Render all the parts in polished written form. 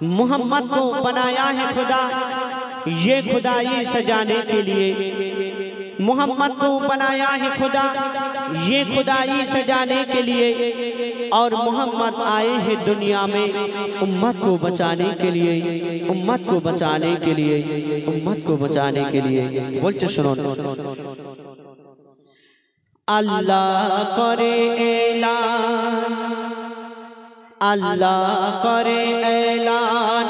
मोहम्मद को बनाया है खुदा ये खुदाई सजाने के लिए। मोहम्मद को बनाया है खुदा ये खुदाई सजाने के लिए। और मोहम्मद आए हैं दुनिया में उम्मत को बचाने के लिए, उम्मत को बचाने के लिए, उम्मत को बचाने के लिए। बोलते सुनो, अल्लाह करे ऐलान, अल्लाह करे ऐलान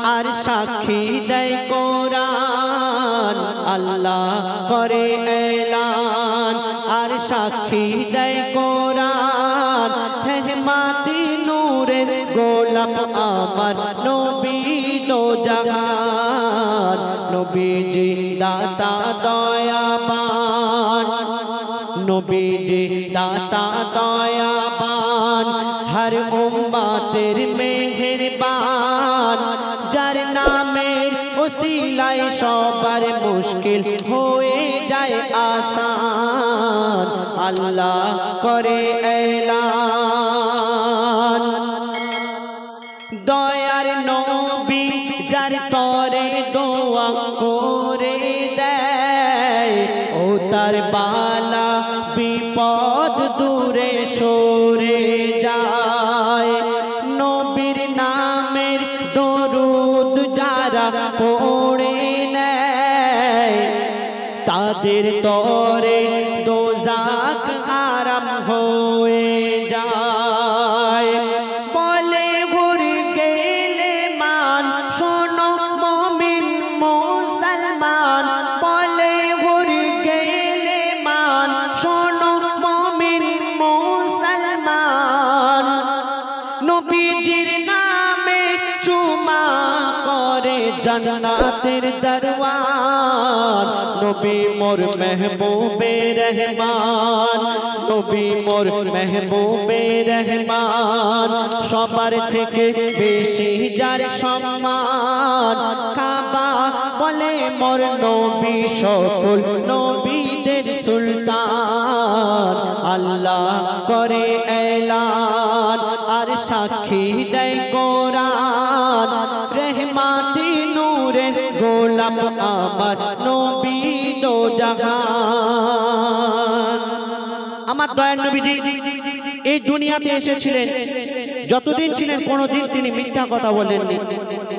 আর সাক্ষী দেয় কোরআন। আল্লাহ করে এলান আর সাক্ষী দেয় কোরআন। রহমতি নূরের গোলাপ আমার নবী দো জাহান। নবীজি দাতা দয়াবান, নবীজি দাতা দয়াবান, हर उम्मतेर मेहरबान। जार नामेर उसीलाय सबार मुश्किल होए जाए आसान। अल्लाह करे ऐलान दयार नबी जार तरे दोआ करे देय। ओ तार बाला विपद दूरे सरे যায়। নবীর নামের দরুদ যারা পড়ে নেয় তাদের তরে দোজাখ হারাম হয়ে যায়। বলে ঘুর গেলে মান শোনো মুমিন মুসলমান। বলে ঘুর গেলে মান শোনো মুমিন মুসলমান। নবীজির নামে চুমা করে জান্নাতের দরওয়ান। নবী মোর মেহবুবে রহমান, নবী মোর মেহবুবে রহমান। সবার থেকে বেশি যার সম্মান। কাবা বলে মোর নবী সকল নবীদের সুলতান। আল্লাহ করে এলান আর সাক্ষী দেয় কোরআন। রহমতি নূরের গোলাপ আমার নবী দো জাহান। আমার দয়ার নবীজি এই দুনিয়াতে এসেছিলেন, যতদিন ছিলেন কোনোদিন তিনি মিথ্যা কথা বলেননি।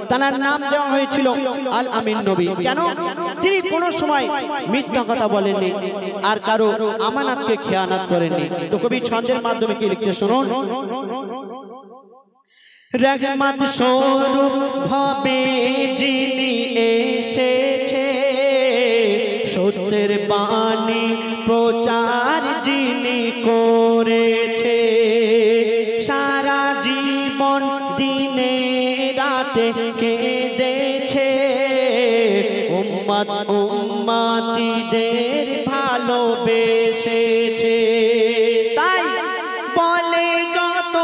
তার নাম দেওয়া হয়েছিল আল আমিন নবী। কেন? তিনি কোনো সময় মিথ্যা কথা বলেননি আর কারো আমানতকে খেয়ানত করেননি। তো কবি ছন্দের মাধ্যমে কি লিখতে শুনুন। রহমত স্বরূপ ভাবে যিনি এসেছে, সত্যের বাণী প্রচার যিনি করেছে। সারা জীবন দিনে রাতে কেঁদেছে, উম্মত উম্মতিদের ভালোবেসেছে। তাই বলে যত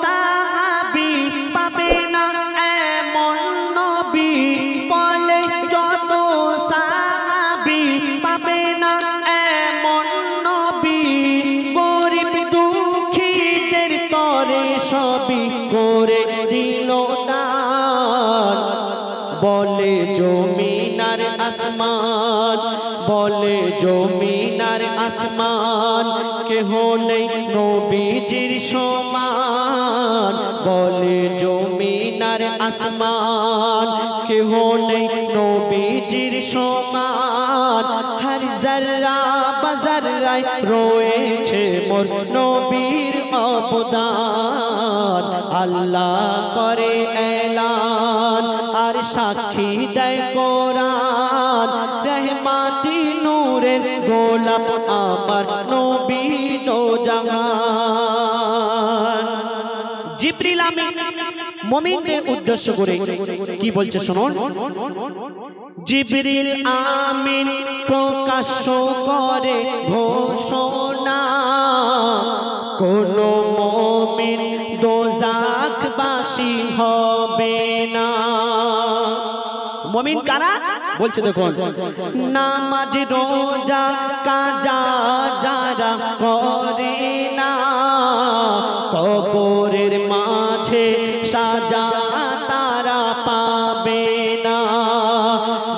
সাহাবী পাবে না এমন নবী। বলে যত সাহাবী পাবে না এমন নবী। গরিব দুঃখীদের তরে সবই করে দিল দান। বলে জমিনার আসমান, বলে জমিনার আসমান, কেহ নেই নবীজির সমান। বলে জমিনার আসমান, কেহ নেই নবীজির সমান। হর জর্রা বজর্রায় রয়েছে মোর নবীর অবদান। আল্লাহ করে এলান আর সাক্ষী দেয় কোরআন। রহমতি নূরের গোলাপ আমার নবী দো জাহান। জিবরিল আমিন মুমিনদের উদ্দেশ্য করে কি বলছে শুনুন। জিবরিল আমিন প্রকাশ্য করে ঘোষণা, কোন মুমিন দোজাখবাসী হবে না। মুমিন কারা বলছে দেখুন। নামাজ রোজা কাজা যারা করে না, কবরের মাঝে সাজা তারা পাবে না।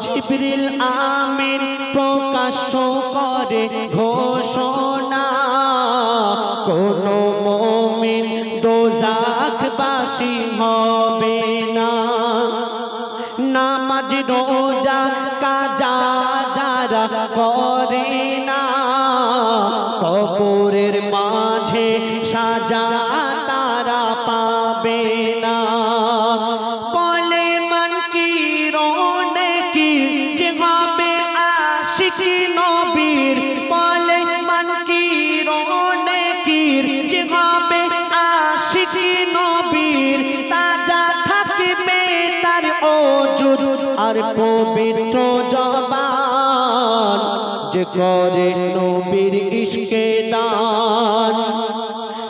জিবরিল আমিন প্রকাশ্য করে ঘোষণা, কোন মুমিন দোজাখবাসী হবে না। নামাজ রোজা কাজা যারা করে না, কবরের মাঝে সাজা তারা পাবে না। বলে মানকির নেকির যে হবে আশিকি নবীর, বলে মানকির নেকির যে হবে আশিকি নবীর, তাজা থাকবে তার ওজুদ আর পবিত্র জবান। যে করে নবীর ইশকে দান,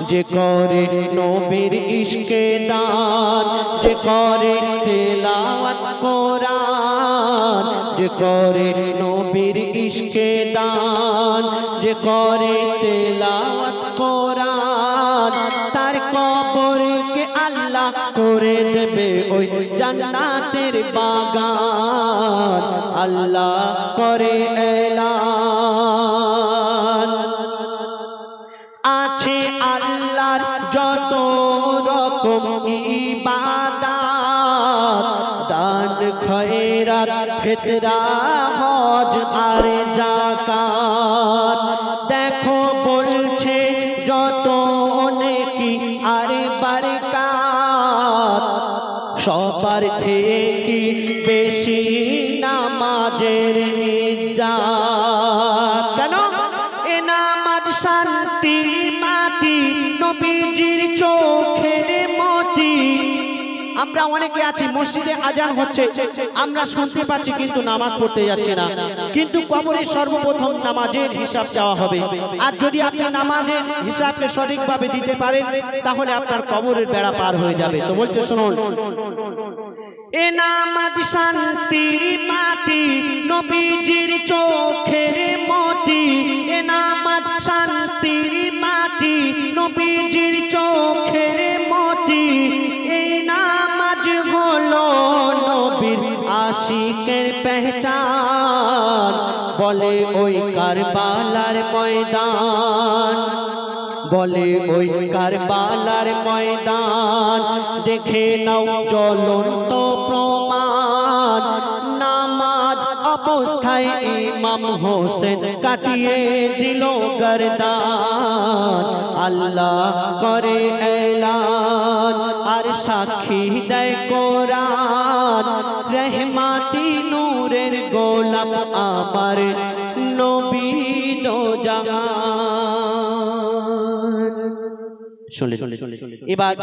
যে করে নবীর ইশকে দান, যে করে তেলাওয়াত কোরআন, যে করে নবীর ইশকে দান, যে করে তেলাওয়াত কোরআন, তার কবরকে আল্লাহ করে দেবে ওই জান্নাতের বাগান। আল্লাহ করে এলান, আছে আল্লাহর যত রকম ইবাদত, দান খয়রাত ফিতরা হজ আর যাকাত। দেখো বলছে যত নেকি আর বরকত, সবার থেকে বেশি নামাজের ইজ্জত। কেন? এ নামাজ শান্তির মাটি, নবীজির চোখের মতি। আমরা অনেকে আছি মসজিদে আজান হচ্ছে, আমরা শুনতে পাচ্ছি কিন্তু নামাজ পড়তে যাচ্ছে না। কিন্তু কবরে সর্বপ্রথম নামাজের হিসাব চাওয়া হবে। আর যদি আপনি নামাজের হিসাবকে সঠিকভাবে দিতে পারেন, তাহলে আপনার কবরের বেড়া পার হয়ে যাবে। তো বলছে শুনুন, এ নামাজ শান্তির মাটি, নবীজির চোখের মতি। এ নামাজ শান্তির মাটি, নবীজির চোখের মতি। এই নামাজ হলো নবীর আশিকের পেহচান। বলে ওই কারবালার ময়দান, বলে ওই কারবালার ময়দান, দেখে নাও জ্বলন্ত প্রমাণ। নামাজ অবস্থায় ইমাম হোসেন কাটিয়ে দিল গর্দান। আল্লাহ করে এলান আর সাক্ষী দেয় কোরআন, রহমাতি নূরের গোলাম আমার নবী দো জাহান। শুনলে এবার